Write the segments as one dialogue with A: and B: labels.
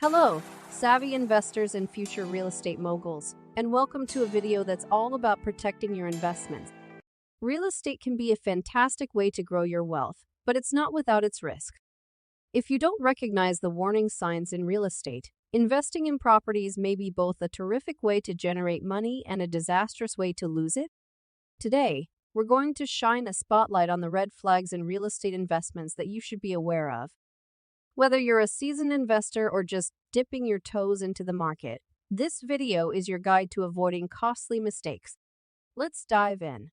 A: Hello, savvy investors and future real estate moguls, and welcome to a video that's all about protecting your investments. Real estate can be a fantastic way to grow your wealth, but it's not without its risk. If you don't recognize the warning signs in real estate, investing in properties may be both a terrific way to generate money and a disastrous way to lose it. Today, we're going to shine a spotlight on the red flags in real estate investments that you should be aware of. Whether you're a seasoned investor or just dipping your toes into the market, this video is your guide to avoiding costly mistakes. Let's dive in.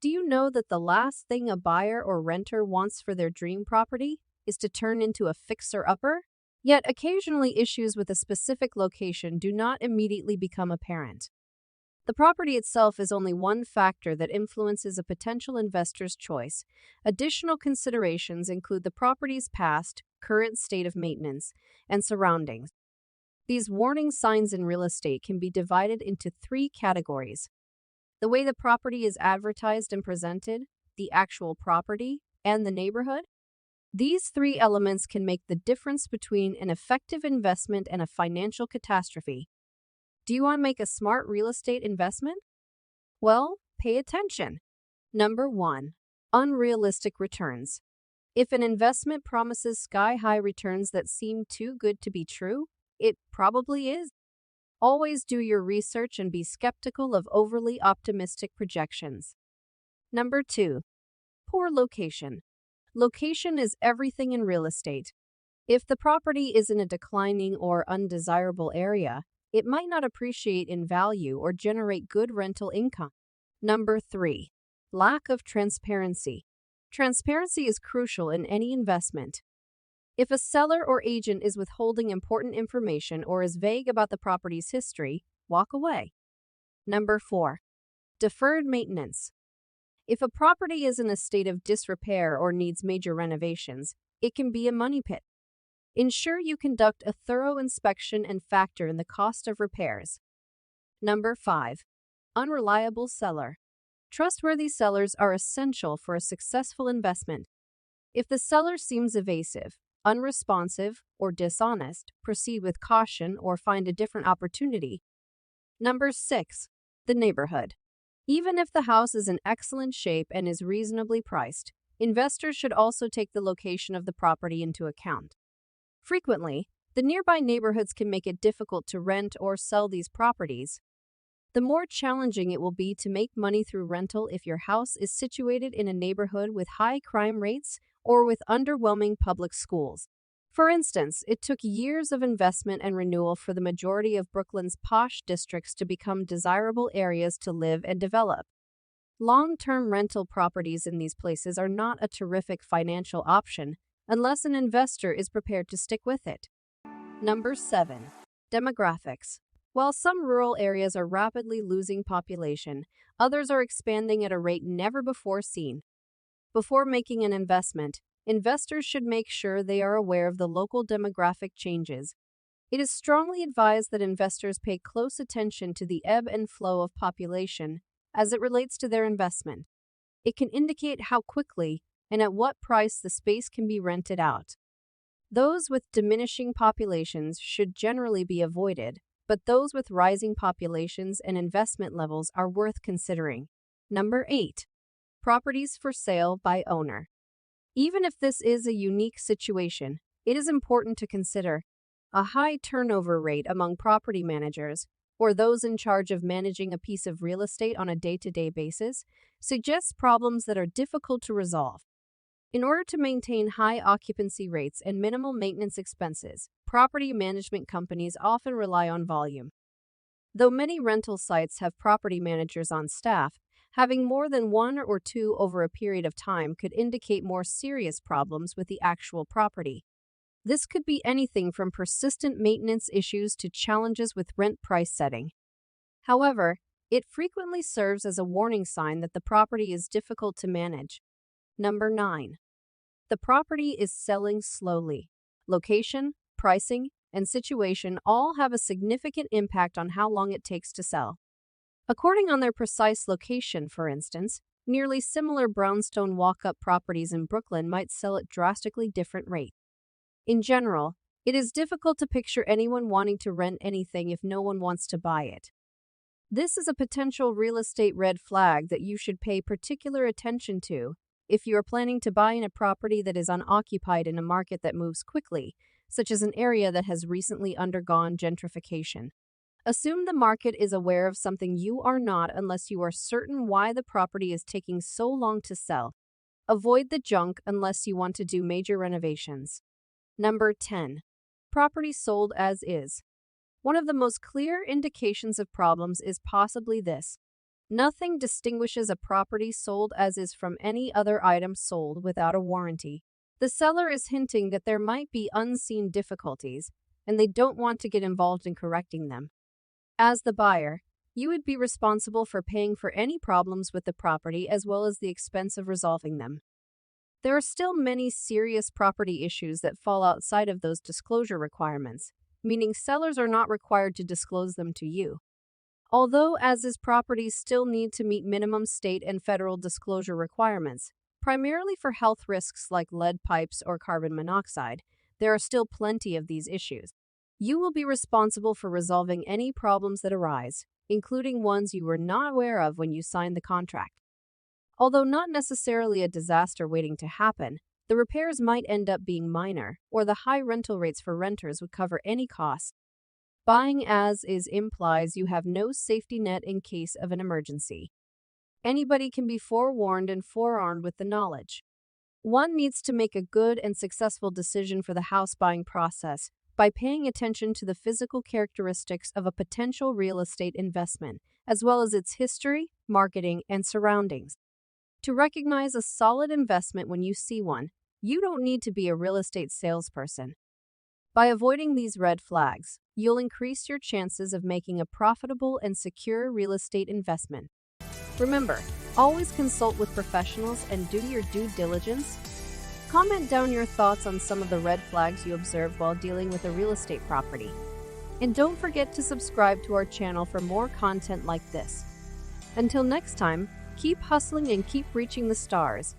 A: Do you know that the last thing a buyer or renter wants for their dream property is to turn into a fixer-upper? Yet occasionally issues with a specific location do not immediately become apparent. The property itself is only one factor that influences a potential investor's choice. Additional considerations include the property's past, current state of maintenance, and surroundings. These warning signs in real estate can be divided into three categories: the way the property is advertised and presented, the actual property, and the neighborhood. These three elements can make the difference between an effective investment and a financial catastrophe. Do you want to make a smart real estate investment? Well, pay attention. Number 1. Unrealistic returns. If an investment promises sky-high returns that seem too good to be true, it probably is. Always do your research and be skeptical of overly optimistic projections. Number 2. Poor location. Location is everything in real estate. If the property is in a declining or undesirable area, it might not appreciate in value or generate good rental income. Number 3. Lack of transparency. Transparency is crucial in any investment. If a seller or agent is withholding important information or is vague about the property's history, walk away. Number 4. Deferred maintenance. If a property is in a state of disrepair or needs major renovations, it can be a money pit. Ensure you conduct a thorough inspection and factor in the cost of repairs. Number 5. Unreliable seller. Trustworthy sellers are essential for a successful investment. If the seller seems evasive, unresponsive, or dishonest, proceed with caution or find a different opportunity. Number 6. The neighborhood. Even if the house is in excellent shape and is reasonably priced, investors should also take the location of the property into account. Frequently, the nearby neighborhoods can make it difficult to rent or sell these properties. The more challenging it will be to make money through rental if your house is situated in a neighborhood with high crime rates or with underwhelming public schools. For instance, it took years of investment and renewal for the majority of Brooklyn's posh districts to become desirable areas to live and develop. Long-term rental properties in these places are not a terrific financial option unless an investor is prepared to stick with it. Number 7. Demographics. While some rural areas are rapidly losing population, others are expanding at a rate never before seen. Before making an investment, investors should make sure they are aware of the local demographic changes. It is strongly advised that investors pay close attention to the ebb and flow of population as it relates to their investment. It can indicate how quickly and at what price the space can be rented out. Those with diminishing populations should generally be avoided, but those with rising populations and investment levels are worth considering. Number 8. Properties for sale by owner. Even if this is a unique situation, it is important to consider a high turnover rate among property managers, or those in charge of managing a piece of real estate on a day-to-day basis, suggests problems that are difficult to resolve. In order to maintain high occupancy rates and minimal maintenance expenses, property management companies often rely on volume. Though many rental sites have property managers on staff, having more than one or two over a period of time could indicate more serious problems with the actual property. This could be anything from persistent maintenance issues to challenges with rent price setting. However, it frequently serves as a warning sign that the property is difficult to manage. Number 9. The property is selling slowly. Location, pricing, and situation all have a significant impact on how long it takes to sell. According on their precise location, for instance, nearly similar brownstone walk-up properties in Brooklyn might sell at drastically different rates. In general, It is difficult to picture anyone wanting to rent anything if no one wants to buy it. This is a potential real estate red flag that you should pay particular attention to if you are planning to buy in a property that is unoccupied in a market that moves quickly, such as an area that has recently undergone gentrification. Assume the market is aware of something you are not unless you are certain why the property is taking so long to sell. Avoid the junk unless you want to do major renovations. Number 10. Property sold as is. One of the most clear indications of problems is possibly this. Nothing distinguishes a property sold as is from any other item sold without a warranty. The seller is hinting that there might be unseen difficulties, and they don't want to get involved in correcting them. As the buyer, you would be responsible for paying for any problems with the property as well as the expense of resolving them. There are still many serious property issues that fall outside of those disclosure requirements, meaning sellers are not required to disclose them to you. Although as-is properties still need to meet minimum state and federal disclosure requirements, primarily for health risks like lead pipes or carbon monoxide, there are still plenty of these issues. You will be responsible for resolving any problems that arise, including ones you were not aware of when you signed the contract. Although not necessarily a disaster waiting to happen, the repairs might end up being minor, or the high rental rates for renters would cover any costs. Buying as is implies you have no safety net in case of an emergency. Anybody can be forewarned and forearmed with the knowledge. One needs to make a good and successful decision for the house buying process by paying attention to the physical characteristics of a potential real estate investment, as well as its history, marketing, and surroundings. To recognize a solid investment when you see one, you don't need to be a real estate salesperson. By avoiding these red flags, you'll increase your chances of making a profitable and secure real estate investment. Remember, always consult with professionals and do your due diligence. Comment down your thoughts on some of the red flags you observed while dealing with a real estate property. And don't forget to subscribe to our channel for more content like this. Until next time, keep hustling and keep reaching the stars.